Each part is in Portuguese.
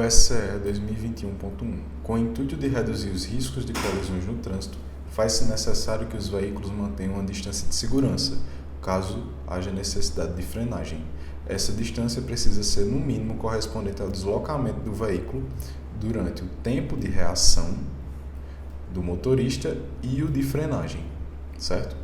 SCE 2021.1. Com o intuito de reduzir os riscos de colisões no trânsito, faz-se necessário que os veículos mantenham uma distância de segurança, caso haja necessidade de frenagem. Essa distância precisa ser, no mínimo, correspondente ao deslocamento do veículo durante o tempo de reação do motorista e o de frenagem, certo?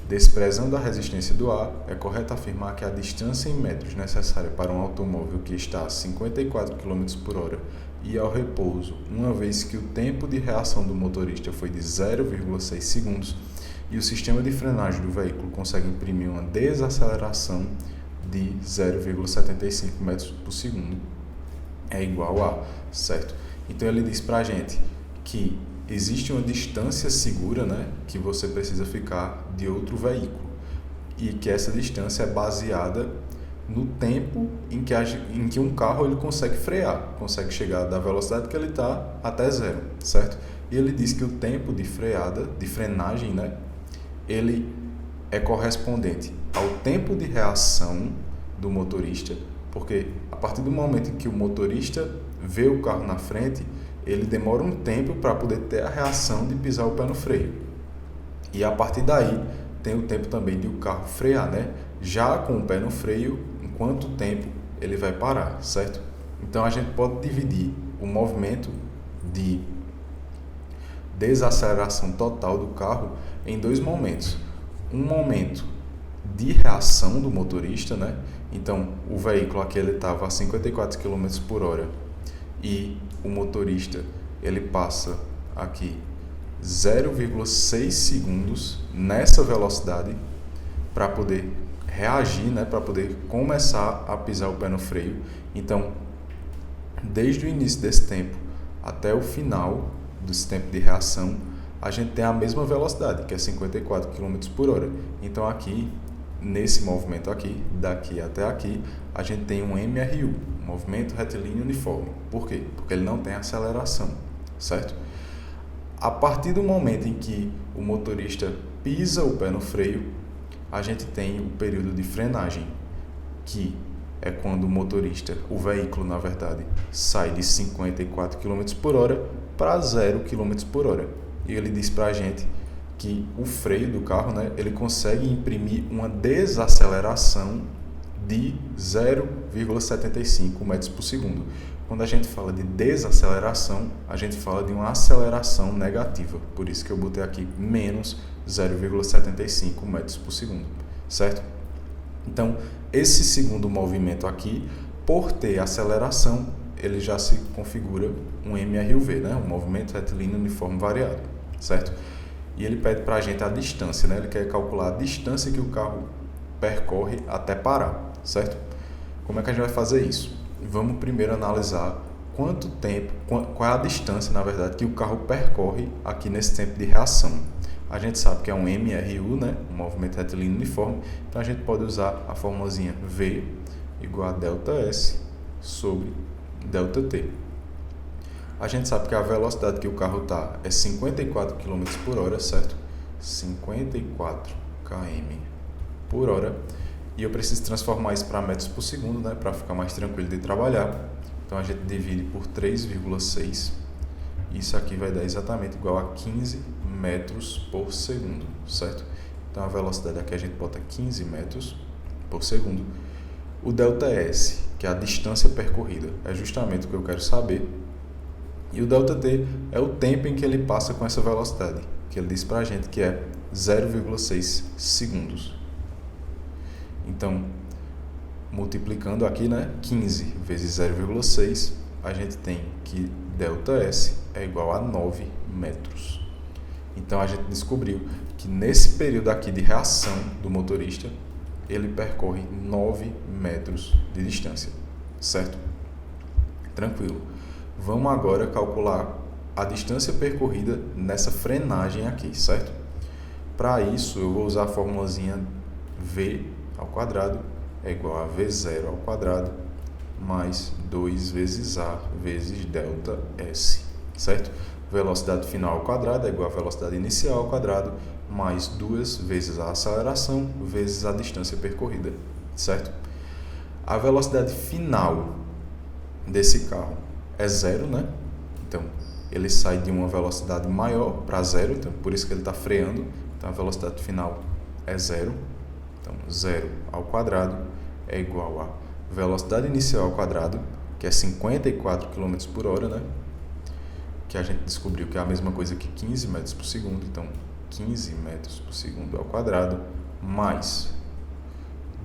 Desprezando a resistência do ar, é correto afirmar que a distância em metros necessária para um automóvel que está a 54 km por hora e ao repouso, uma vez que o tempo de reação do motorista foi de 0,6 segundos e o sistema de frenagem do veículo consegue imprimir uma desaceleração de 0,75 metros por segundo, é igual a, certo? Então ele diz para a gente que existe uma distância segura, né, que você precisa ficar de outro veículo e que essa distância é baseada no tempo em que um carro ele consegue frear, consegue chegar da velocidade que ele está até zero, certo? E ele diz que o tempo de frenagem, né, ele é correspondente ao tempo de reação do motorista, porque a partir do momento em que o motorista vê o carro na frente, ele demora um tempo para poder ter a reação de pisar o pé no freio. E a partir daí, tem o tempo também de o carro frear, né? Já com o pé no freio, em quanto tempo ele vai parar, certo? Então, a gente pode dividir o movimento de desaceleração total do carro em dois momentos. Um momento de reação do motorista, né? Então, o veículo aqui ele estava a 54 km por hora e o motorista ele passa aqui 0,6 segundos nessa velocidade para poder reagir, né, para poder começar a pisar o pé no freio. Então, desde o início desse tempo até o final desse tempo de reação, a gente tem a mesma velocidade, que é 54 km por hora. Então, aqui, nesse movimento aqui, daqui até aqui, a gente tem um MRU, movimento retilíneo uniforme. Por quê? Porque ele não tem aceleração, certo? A partir do momento em que o motorista pisa o pé no freio, a gente tem o período de frenagem, que é quando o veículo, na verdade, sai de 54 km por hora para 0 km por hora. E ele diz para a gente que o freio do carro, né, ele consegue imprimir uma desaceleração de 0,75 metros por segundo. Quando a gente fala de desaceleração, a gente fala de uma aceleração negativa. Por isso que eu botei aqui menos 0,75 metros por segundo, certo? Então, esse segundo movimento aqui, por ter aceleração, ele já se configura um MRUV, né? Um movimento retilíneo uniforme variado, certo? E ele pede para a gente a distância, né? Ele quer calcular a distância que o carro percorre até parar, certo? Como é que a gente vai fazer isso? Vamos primeiro analisar quanto tempo, qual é a distância, na verdade, que o carro percorre aqui nesse tempo de reação. A gente sabe que é um MRU, né? Um movimento retilíneo uniforme, então a gente pode usar a formulazinha V igual a ΔS sobre ΔT. A gente sabe que a velocidade que o carro está é 54 km por hora, certo? 54 km por hora. E eu preciso transformar isso para metros por segundo, né? Para ficar mais tranquilo de trabalhar. Então a gente divide por 3,6. Isso aqui vai dar exatamente igual a 15 metros por segundo, certo? Então a velocidade aqui a gente bota 15 metros por segundo. O ΔS, que é a distância percorrida, é justamente o que eu quero saber. E o ΔT é o tempo em que ele passa com essa velocidade, que ele diz para a gente que é 0,6 segundos. Então, multiplicando aqui, né, 15 vezes 0,6, a gente tem que ΔS é igual a 9 metros. Então, a gente descobriu que nesse período aqui de reação do motorista, ele percorre 9 metros de distância, certo? Tranquilo. Vamos agora calcular a distância percorrida nessa frenagem aqui, certo? Para isso, eu vou usar a formulazinha V ao quadrado é igual a V0 ao quadrado mais 2 vezes A vezes ΔS, certo? Velocidade final ao quadrado é igual a velocidade inicial ao quadrado mais 2 vezes a aceleração vezes a distância percorrida, certo? A velocidade final desse carro é zero, né? Então, ele sai de uma velocidade maior para zero, então por isso que ele está freando. Então, a velocidade final é zero. Então, 0 ao quadrado é igual a velocidade inicial ao quadrado, que é 54 km por hora, né? Que a gente descobriu que é a mesma coisa que 15 metros por segundo. Então, 15 metros por segundo ao quadrado, mais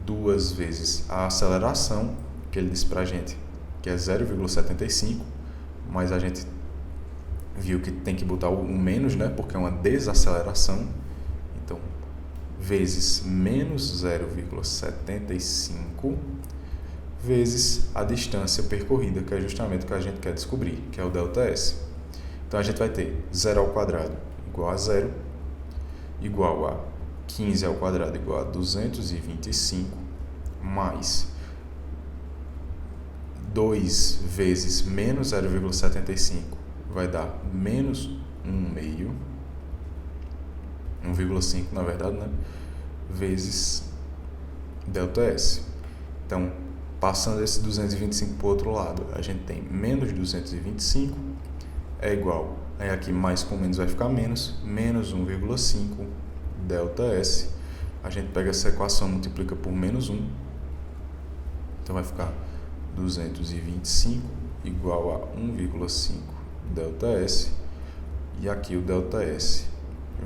2 vezes a aceleração, que ele disse para a gente que é 0,75, mas a gente viu que tem que botar o menos, né? Porque é uma desaceleração. Então, vezes menos 0,75 vezes a distância percorrida, que é justamente o que a gente quer descobrir, que é o ΔS. Então, a gente vai ter 0 ao quadrado igual a 0, igual a 15 ao quadrado igual a 225, mais 2 vezes menos 0,75 vai dar menos 1,5 na verdade, né? Vezes ΔS. Então, passando esse 225 para o outro lado, a gente tem menos 225 é igual, aí aqui mais com menos vai ficar menos 1,5 ΔS. A gente pega essa equação, multiplica por menos 1, então vai ficar 225 igual a 1,5 ΔS, e aqui o ΔS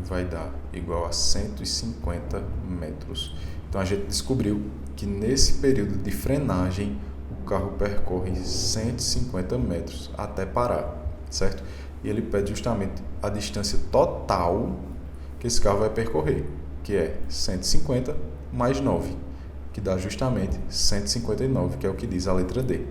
vai dar igual a 150 metros. Então a gente descobriu que nesse período de frenagem o carro percorre 150 metros até parar, certo? E ele pede justamente a distância total que esse carro vai percorrer, que é 150 mais 9, que dá justamente 159, que é o que diz a letra D.